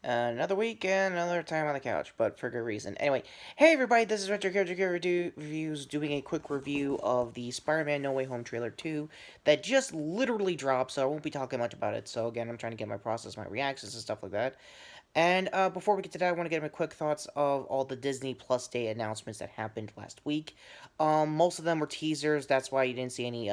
Another week and another time on the couch, but for good reason. Anyway, hey everybody, this is Retro Character Reviews doing a quick review of the Spider-Man No Way Home trailer 2 that just literally dropped, so I won't be talking much about it. So again, I'm trying to get my process, my reactions and stuff like that. And before we get to that, I want to get my quick thoughts of all the Disney Plus Day announcements that happened last week. Most of them were teasers. That's why you didn't see any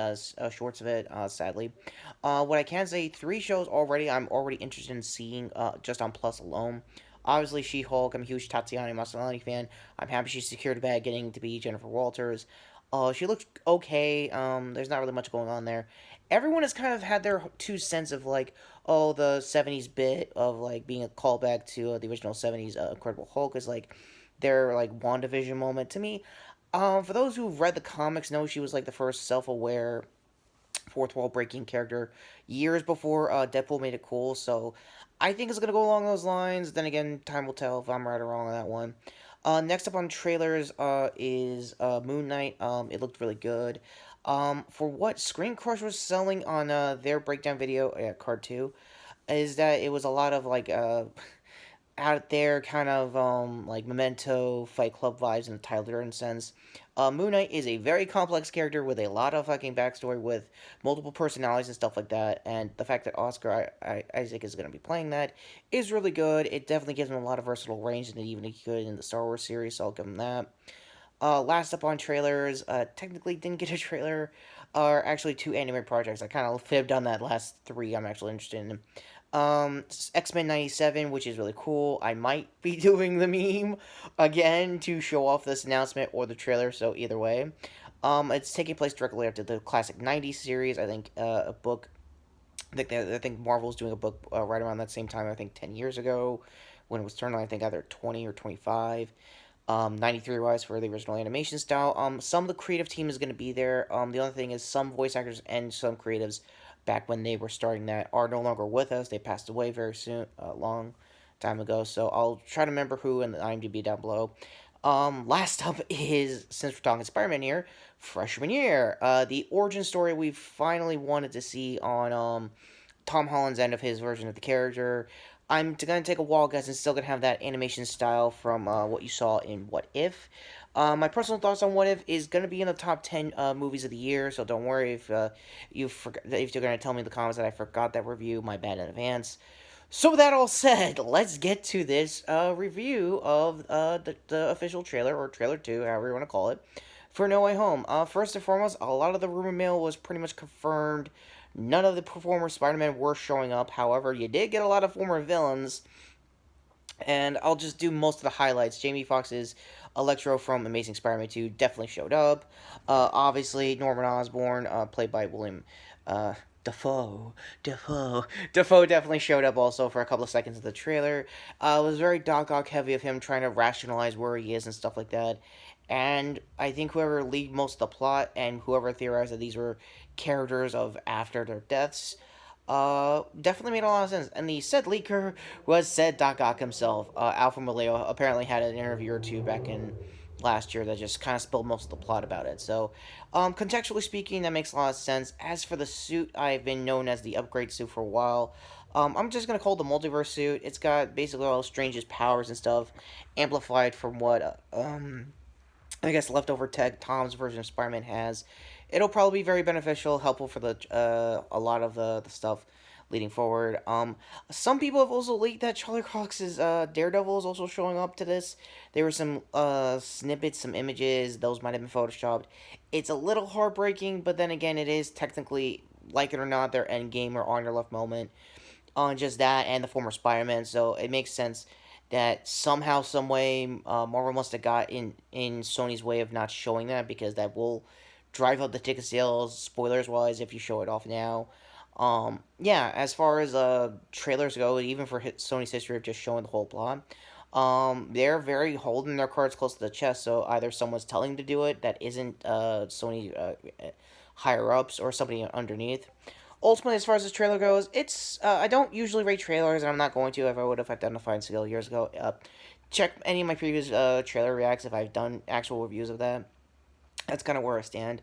shorts of it, sadly. What I can say, three shows already. I'm already interested in seeing just on Plus alone. Obviously, She-Hulk. I'm a huge Tatiana Maslany fan. I'm happy she secured a bag getting to be Jennifer Walters. She looks okay. There's not really much going on there. Everyone has kind of had their two cents of like, oh, the 70s bit of like being a callback to the original 70s Incredible Hulk is like their like WandaVision moment. To me, for those who've read the comics, know she was like the first self-aware fourth wall breaking character years before Deadpool made it cool. So I think it's gonna go along those lines. Then again, time will tell if I'm right or wrong on that one. Next up on trailers is Moon Knight. It looked really good. For what Screen Crush was selling on their breakdown video at Card 2 is that it was a lot of like out there kind of like Memento, Fight Club vibes in a Tyler Durden sense. Moon Knight is a very complex character with a lot of fucking backstory with multiple personalities and stuff like that. And the fact that Isaac is going to be playing that is really good. It definitely gives him a lot of versatile range than even he could in the Star Wars series, so I'll give him that. Last up on trailers, technically didn't get a trailer, are actually two anime projects. I kind of fibbed on that last three I'm actually interested in. X-Men 97, which is really cool. I might be doing the meme again to show off this announcement or the trailer, so either way. It's taking place directly after the classic 90s series. I think a book. I think Marvel's doing a book right around that same time. I think 10 years ago, when it was turned on. I think either 20 or 25. 93 wise for the original animation style. Some of the creative team is going to be there. The other thing is some voice actors and some creatives back when they were starting that are no longer with us. They passed away very soon, a long time ago. So I'll try to remember who in the IMDb down below. Last up is, since we're talking Spider-Man here, freshman year. The origin story we finally wanted to see on Tom Holland's end of his version of the character. I'm gonna take a wild guess and still gonna have that animation style from what you saw in What If. My personal thoughts on What If is gonna be in the top 10 movies of the year, so don't worry if you're gonna tell me in the comments that I forgot that review. My bad in advance. So with that all said, let's get to this review of the official trailer or trailer 2, however you want to call it, for No Way Home. First and foremost, a lot of the rumor mill was pretty much confirmed. None of the former Spider-Man were showing up. However, you did get a lot of former villains, and I'll just do most of the highlights. Jamie Foxx's Electro from Amazing Spider-Man 2 definitely showed up. Obviously, Norman Osborn, played by William Defoe. Defoe definitely showed up also for a couple of seconds of the trailer. It was very Doc Ock heavy of him trying to rationalize where he is and stuff like that. And I think whoever lead most of the plot and whoever theorized that these were characters of after their deaths definitely made a lot of sense. And the said leaker was said Doc Ock himself. Alfred Moleo apparently had an interview or two back in last year that just kind of spilled most of the plot about it. So, contextually speaking, that makes a lot of sense. As for the suit, I've been known as the upgrade suit for a while. I'm just gonna call it the multiverse suit. It's got basically all Strange's powers and stuff, amplified from what I guess leftover tech Tom's version of Spider-Man has. It'll probably be very beneficial, helpful for the a lot of the stuff leading forward. Some people have also leaked that Charlie Cox's Daredevil is also showing up to this. There were some snippets, some images. Those might have been photoshopped. It's a little heartbreaking, but then again, it is technically, like it or not, their end game or on your left moment on just that and the former Spider-Man. So it makes sense that somehow, some way, Marvel must have got in Sony's way of not showing that because that will drive up the ticket sales. Spoilers wise, if you show it off now. Yeah, as far as trailers go, even for Sony's history of just showing the whole plot, they're very holding their cards close to the chest. So either someone's telling them to do it that isn't Sony higher ups or somebody underneath. Ultimately, as far as this trailer goes, it's I don't usually rate trailers, and I'm not going to if I would have identified skill years ago. Check any of my previous trailer reacts if I've done actual reviews of that. That's kind of where I stand.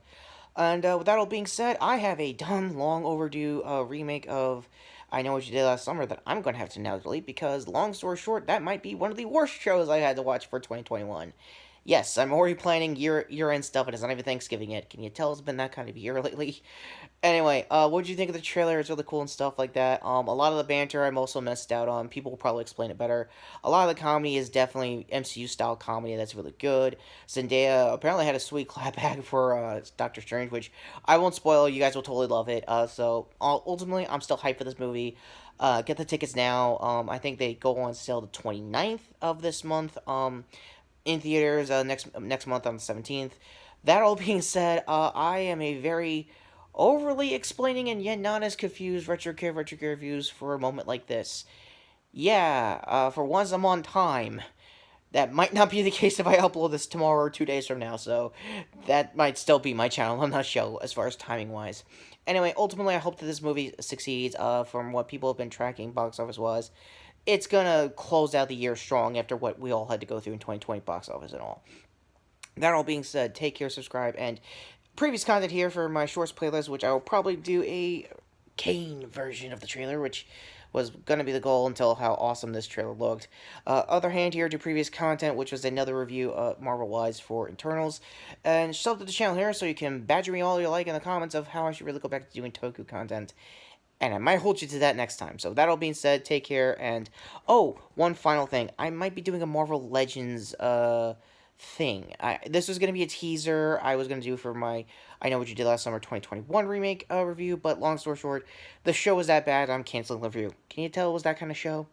And with that all being said, I have a dumb, long overdue remake of I Know What You Did Last Summer that I'm going to have to now delete because, long story short, that might be one of the worst shows I had to watch for 2021. Yes, I'm already planning year end stuff, and it's not even Thanksgiving yet. Can you tell it's been that kind of year lately? Anyway, what did you think of the trailer? It's really cool and stuff like that. A lot of the banter I'm also missed out on. People will probably explain it better. A lot of the comedy is definitely MCU style comedy that's really good. Zendaya apparently had a sweet clapback for Doctor Strange, which I won't spoil. You guys will totally love it. Ultimately, I'm still hyped for this movie. Get the tickets now. I think they go on sale the 29th of this month. In theaters next month on the 17th. That all being said, I am a very overly explaining and yet not as confused retro care reviews for a moment like this. Yeah, for once I'm on time. That might not be the case if I upload this tomorrow or 2 days from now, so that might still be my channel. I'm not sure as far as timing wise. Anyway, ultimately, I hope that this movie succeeds. From what people have been tracking box office was, it's gonna close out the year strong after what we all had to go through in 2020 box office and all. That all being said, take care, subscribe, and previous content here for my shorts playlist, which I will probably do a Kane version of the trailer, which was going to be the goal until how awesome this trailer looked. Other hand here, do previous content, which was another review, Marvel-wise, for Internals. And sub to the channel here so you can badger me all you like in the comments of how I should really go back to doing Toku content. And I might hold you to that next time. So that all being said, take care, and... Oh, one final thing. I might be doing a Marvel Legends, thing. This was going to be a teaser I was going to do for my I Know What You Did Last Summer 2021 remake review, but long story short, the show was that bad, I'm canceling the review. Can you tell it was that kind of show?